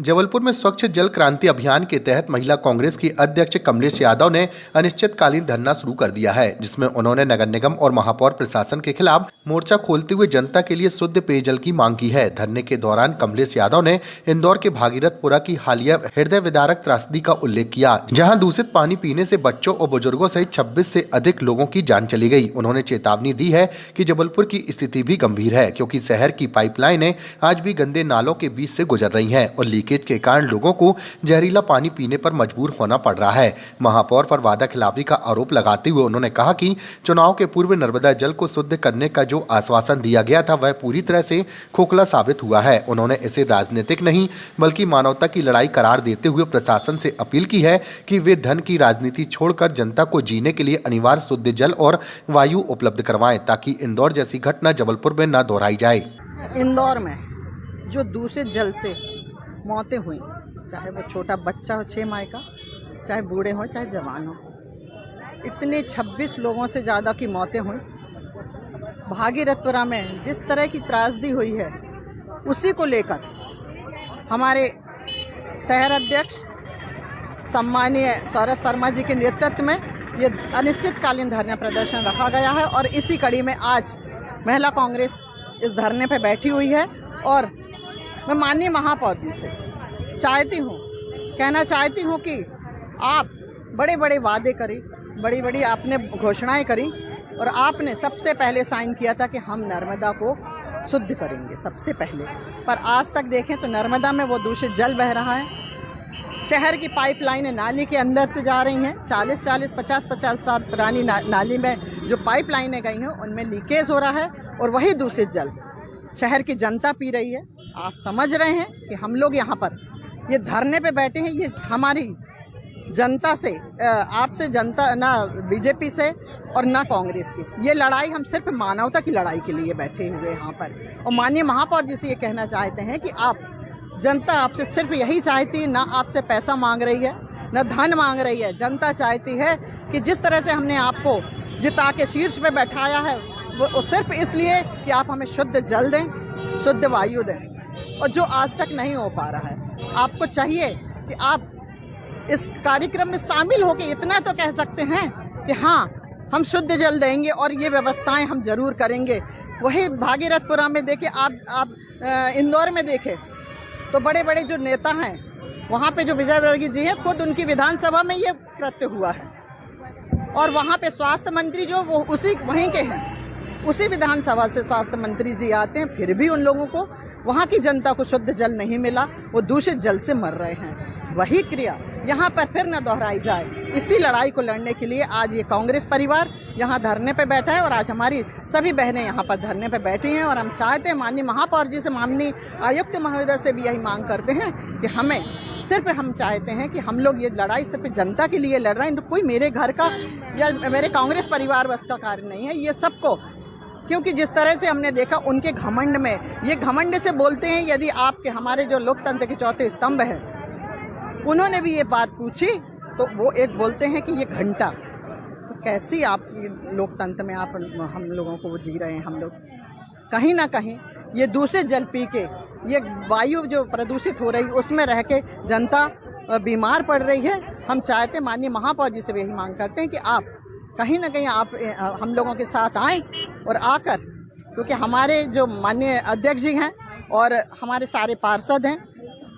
जबलपुर में स्वच्छ जल क्रांति अभियान के तहत महिला कांग्रेस की अध्यक्ष कमलेश यादव ने अनिश्चितकालीन धरना शुरू कर दिया है, जिसमें उन्होंने नगर निगम और महापौर प्रशासन के खिलाफ मोर्चा खोलते हुए जनता के लिए शुद्ध पेयजल की मांग की है। धरने के दौरान कमलेश यादव ने इंदौर के भागीरथपुरा की हालिया हृदय विदारक त्रासदी का उल्लेख किया, जहां दूषित पानी पीने से बच्चों और बुजुर्गों सहित 26 से अधिक लोगों की जान चली गई। उन्होंने चेतावनी दी है कि जबलपुर की स्थिति भी गंभीर है, क्योंकि शहर की पाइपलाइनें आज भी गंदे नालों के बीच से गुजर रही हैं और लीकेज के कारण लोगों को जहरीला पानी पीने पर मजबूर होना पड़ रहा है। महापौर पर वादा खिलाफी का आरोप लगाते हुए उन्होंने कहा कि चुनाव के पूर्व नर्मदा जल को शुद्ध करने का जो आश्वासन दिया गया था वह पूरी तरह से खोखला साबित हुआ है। उन्होंने इसे राजनीतिक नहीं बल्कि मानवता की लड़ाई करार देते हुए प्रशासन से अपील की है कि वे धन की राजनीति छोड़कर जनता को जीने के लिए अनिवार्य शुद्ध जल और वायु उपलब्ध करवाएं, ताकि इंदौर जैसी घटना जबलपुर में न दोहराई जाए। इंदौर में जो दूषित जल से मौतें हुई, चाहे वो छोटा बच्चा हो 6 माह का, चाहे बूढ़े हो चाहे जवान हो, इतने 26 लोगों से ज़्यादा की मौतें हुई। भागीरथपुरा में जिस तरह की त्रासदी हुई है, उसी को लेकर हमारे शहर अध्यक्ष सम्मानीय सौरभ शर्मा जी के नेतृत्व में ये अनिश्चितकालीन धरना प्रदर्शन रखा गया है और इसी कड़ी में आज महिला कांग्रेस इस धरने पर बैठी हुई है। और मैं माननीय महापौर जी से कहना चाहती हूँ कि आप बड़े बड़े वादे करें, बड़ी बड़ी आपने घोषणाएं करी और आपने सबसे पहले साइन किया था कि हम नर्मदा को शुद्ध करेंगे सबसे पहले, पर आज तक देखें तो नर्मदा में वो दूषित जल बह रहा है। शहर की पाइपलाइनें नाली के अंदर से जा रही हैं, 40-40, 50-50 साल पुरानी नाली में जो पाइपलाइनें गई हैं उनमें लीकेज हो रहा है और वही दूषित जल शहर की जनता पी रही है। आप समझ रहे हैं कि हम लोग यहाँ पर ये धरने पे बैठे हैं, ये हमारी जनता से, आपसे जनता, ना बीजेपी से और ना कांग्रेस की, ये लड़ाई हम सिर्फ मानवता की लड़ाई के लिए बैठे हुए यहाँ पर। और माननीय महापौर जी से ये कहना चाहते हैं कि आप, जनता आपसे सिर्फ यही चाहती है, ना आपसे पैसा मांग रही है ना धन मांग रही है। जनता चाहती है कि जिस तरह से हमने आपको जिता के शीर्ष पे बैठाया है वो सिर्फ इसलिए कि आप हमें शुद्ध जल दें, शुद्ध वायु दें, और जो आज तक नहीं हो पा रहा है। आपको चाहिए कि आप इस कार्यक्रम में शामिल होकर इतना तो कह सकते हैं कि हाँ, हम शुद्ध जल देंगे और ये व्यवस्थाएं हम जरूर करेंगे। वही भागीरथपुरा में देखें, आप इंदौर में देखें तो बड़े बड़े जो नेता हैं वहाँ पे जो विजयवर्गीय जी हैं, खुद उनकी विधानसभा में ये कृत्य हुआ है और वहाँ पे स्वास्थ्य मंत्री जो वो वहीं के हैं, उसी विधानसभा से स्वास्थ्य मंत्री जी आते हैं, फिर भी उन लोगों को, वहाँ की जनता को शुद्ध जल नहीं मिला, वो दूषित जल से मर रहे हैं। वही क्रिया यहाँ पर फिर न दोहराई जाए, इसी लड़ाई को लड़ने के लिए आज ये कांग्रेस परिवार यहाँ धरने पे बैठा है और आज हमारी सभी बहनें यहाँ पर धरने पे बैठी हैं। और हम चाहते हैं, माननीय महापौर जी से, माननीय आयुक्त महोदय से भी यही मांग करते हैं कि हम चाहते हैं कि हम लोग ये लड़ाई सिर्फ जनता के लिए लड़ रहे हैं। कोई मेरे घर का या मेरे कांग्रेस परिवार बस का कार्य नहीं है, ये सबको, क्योंकि जिस तरह से हमने देखा उनके घमंड में, ये घमंड से बोलते हैं, यदि आपके हमारे जो लोकतंत्र के चौथे स्तंभ हैं उन्होंने भी ये बात पूछी तो वो एक बोलते हैं कि ये घंटा, तो कैसी आप लोकतंत्र में आप हम लोगों को वो जी रहे हैं। हम लोग कहीं ना कहीं ये दूषित जल पी के, ये वायु जो प्रदूषित हो रही उसमें रह के जनता बीमार पड़ रही है। हम चाहते हैं, माननीय महापौर जी से भी यही मांग करते हैं कि आप कहीं ना कहीं आप हम लोगों के साथ आएँ और आकर, क्योंकि हमारे जो माननीय अध्यक्ष जी हैं और हमारे सारे पार्षद हैं,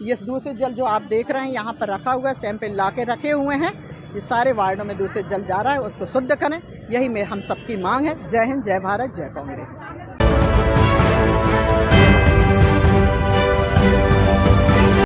ये दूषित जल जो आप देख रहे हैं यहाँ पर रखा हुआ है, सैंपल ला के रखे हुए हैं, ये सारे वार्डों में दूषित जल जा रहा है, उसको शुद्ध करें, यही हम सबकी मांग है। जय हिंद, जय भारत, जय कांग्रेस।